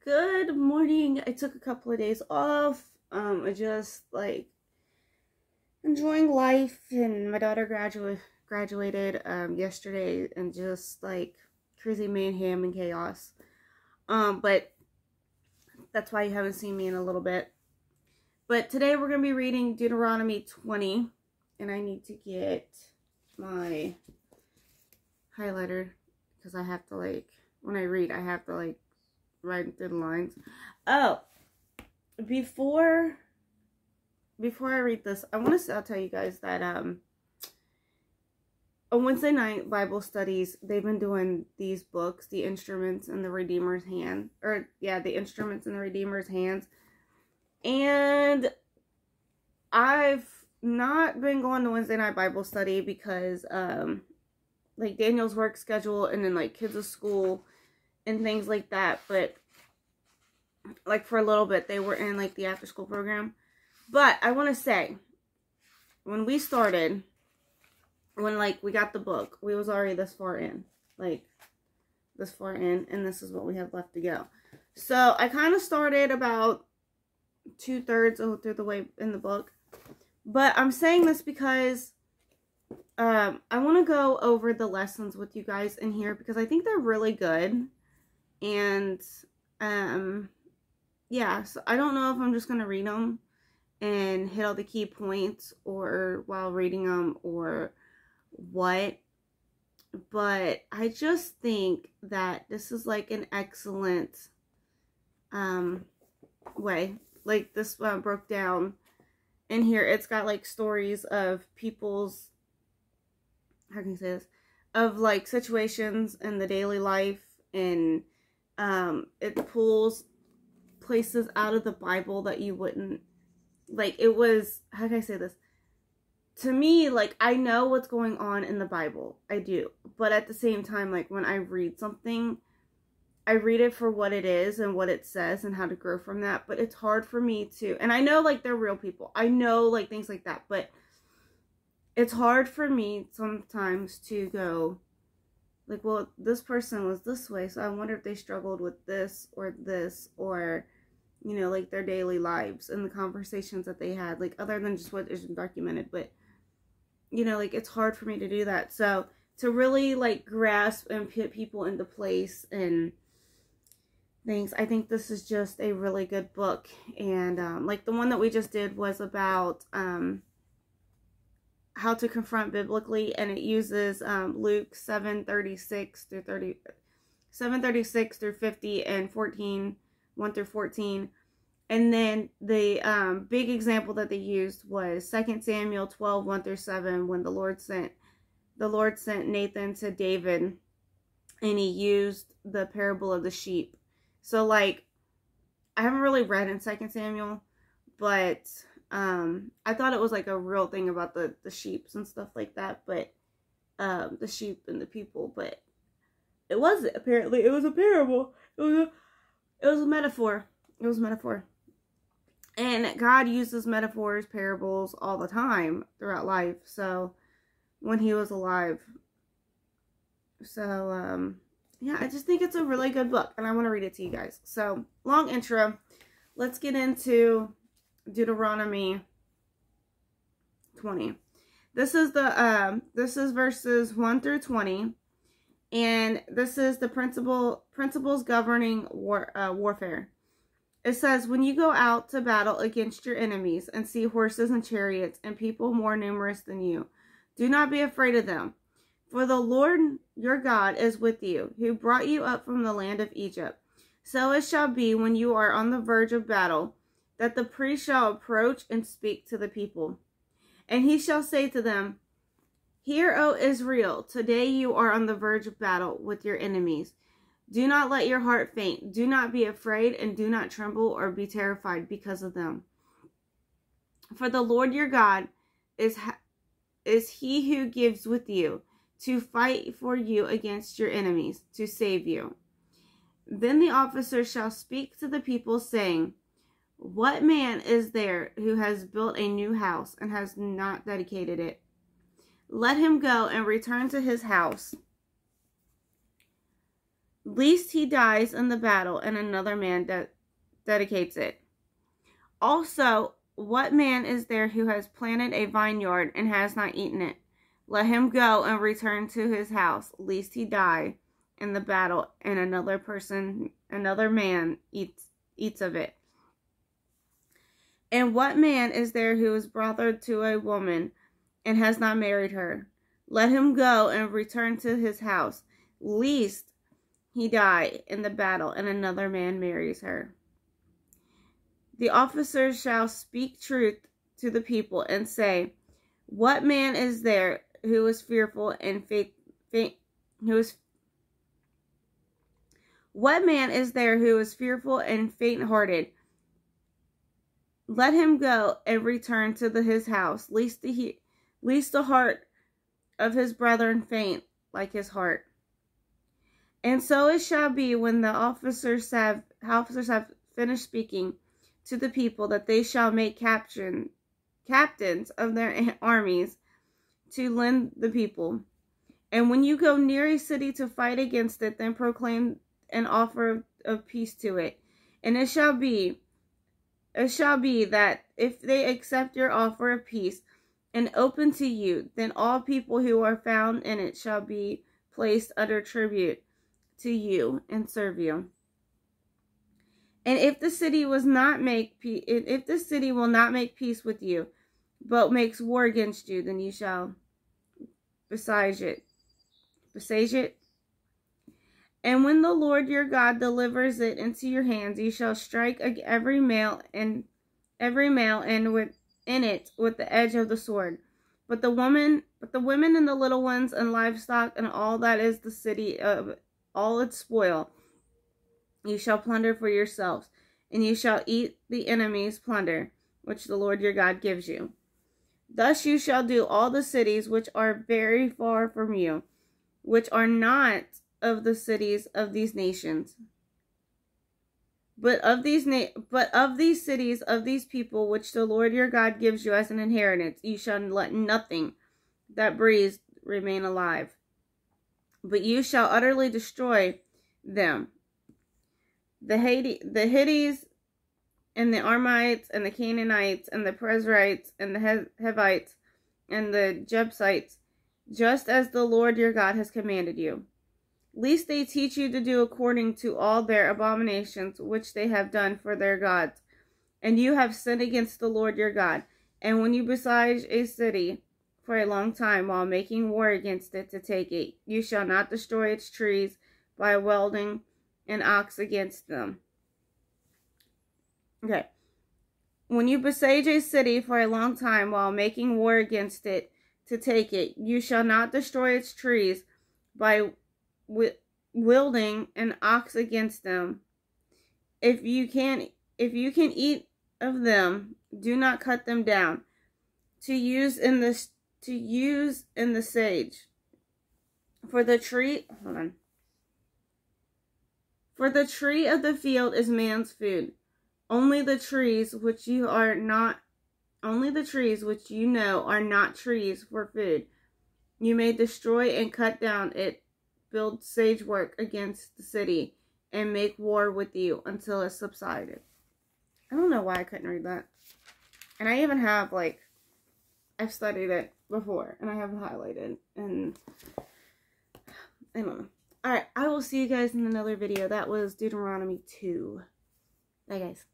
Good morning. I took a couple of days off. I just enjoying life, and my daughter graduated yesterday, and just crazy mayhem and chaos. But that's why you haven't seen me in a little bit. But today we're gonna be reading Deuteronomy 20, and I need to get my highlighter because I have to when I read I have to write through the lines. Oh, before I read this, I'll tell you guys that on Wednesday night Bible studies, they've been doing these books, The Instruments in the Redeemer's Hand, The Instruments in the Redeemer's Hands. And I've not been going to Wednesday night Bible study because Daniel's work schedule, and then kids of school and things like that. But for a little bit they were in the after school program. But I want to say, when we started, when we got the book, we was already this far in, and this is what we have left to go. So I kind of started about 2/3 through the way in the book. But I'm saying this because I want to go over the lessons with you guys in here, because I think they're really good. And yeah, so I don't know if I'm just going to read them and hit all the key points or while reading them or what. But I just think that this is an excellent way. This broke down in here. It's got stories of people's, how can you say this, of situations in the daily life, and it pulls places out of the Bible that you wouldn't, it was, how can I say this, to me, I know what's going on in the Bible, I do, but at the same time, when I read something, I read it for what it is and what it says and how to grow from that. But it's hard for me to, and I know they're real people, I know things like that, but it's hard for me sometimes to go well, this person was this way, so I wonder if they struggled with this, or their daily lives and the conversations that they had, other than just what is documented. But it's hard for me to do that. So to really grasp and put people into place and things, I think this is just a really good book. And the one that we just did was about how to confront biblically, and it uses Luke 7:36 through 50 and 1 through 14. And then the big example that they used was 2 Samuel 12, 1 through 7, when the Lord sent Nathan to David, and he used the parable of the sheep. So I haven't really read in 2 Samuel, but I thought it was a real thing about the sheeps and stuff like that, but the sheep and the people, but it wasn't. Apparently it was a parable. It was a metaphor. It was a metaphor. And God uses metaphors, parables all the time throughout life. So when he was alive. So yeah, I just think it's a really good book, and I want to read it to you guys. So, long intro. Let's get into Deuteronomy 20. This is verses 1 through 20, and this is the principles governing warfare. It says, when you go out to battle against your enemies and see horses and chariots and people more numerous than you, do not be afraid of them. For the Lord your God is with you, who brought you up from the land of Egypt. So it shall be, when you are on the verge of battle, that the priest shall approach and speak to the people. And he shall say to them, Hear, O Israel, today you are on the verge of battle with your enemies. Do not let your heart faint. Do not be afraid, and do not tremble or be terrified because of them. For the Lord your God is he who gives with you to fight for you against your enemies, to save you. Then the officers shall speak to the people, saying, What man is there who has built a new house and has not dedicated it? Let him go and return to his house. lest he dies in the battle and another man dedicates it. Also, what man is there who has planted a vineyard and has not eaten it? Let him go and return to his house, lest he die in the battle and another man eats of it. And what man is there who is brother to a woman and has not married her? Let him go and return to his house, lest he die in the battle and another man marries her. The officers shall speak truth to the people and say, what man is there who is fearful and what man is there who is fearful and faint-hearted? Let him go and return to his house, lest the heart of his brethren faint like his heart. And so it shall be when the officers have finished speaking to the people, that they shall make captains of their armies to lend the people. And when you go near a city to fight against it, then proclaim an offer of peace to it. And it shall be that if they accept your offer of peace and open to you, then all people who are found in it shall be placed under tribute to you and serve you. And if the city will not make peace with you, but makes war against you, then you shall besiege it. And when the Lord your God delivers it into your hands, you shall strike every male and within it with the edge of the sword. But the women and the little ones and livestock and all that is the city of all its spoil, you shall plunder for yourselves, and you shall eat the enemy's plunder, which the Lord your God gives you. Thus you shall do all the cities which are very far from you, which are not of the cities of these nations. But of these cities of these people which the Lord your God gives you as an inheritance, you shall let nothing that breathes remain alive, but you shall utterly destroy them. The Hittites and the Armites and the Canaanites and the Perizzites and the Hivites and the Jebusites, just as the Lord your God has commanded you. Lest they teach you to do according to all their abominations which they have done for their gods. And you have sinned against the Lord your God. And when you besiege a city for a long time while making war against it to take it, you shall not destroy its trees by wielding an ox against them. Okay. When you besiege a city for a long time while making war against it to take it, you shall not destroy its trees by wielding an ox against them. If you can eat of them, do not cut them down to use in the sage. For the tree of the field is man's food. Only the trees which you know are not trees for food, you may destroy and cut down it, build sage work against the city, and make war with you until it subsided. I don't know why I couldn't read that. And I even have, I've studied it before, and I have it highlighted, and I don't know. Alright, I will see you guys in another video. That was Deuteronomy 2. Bye, guys.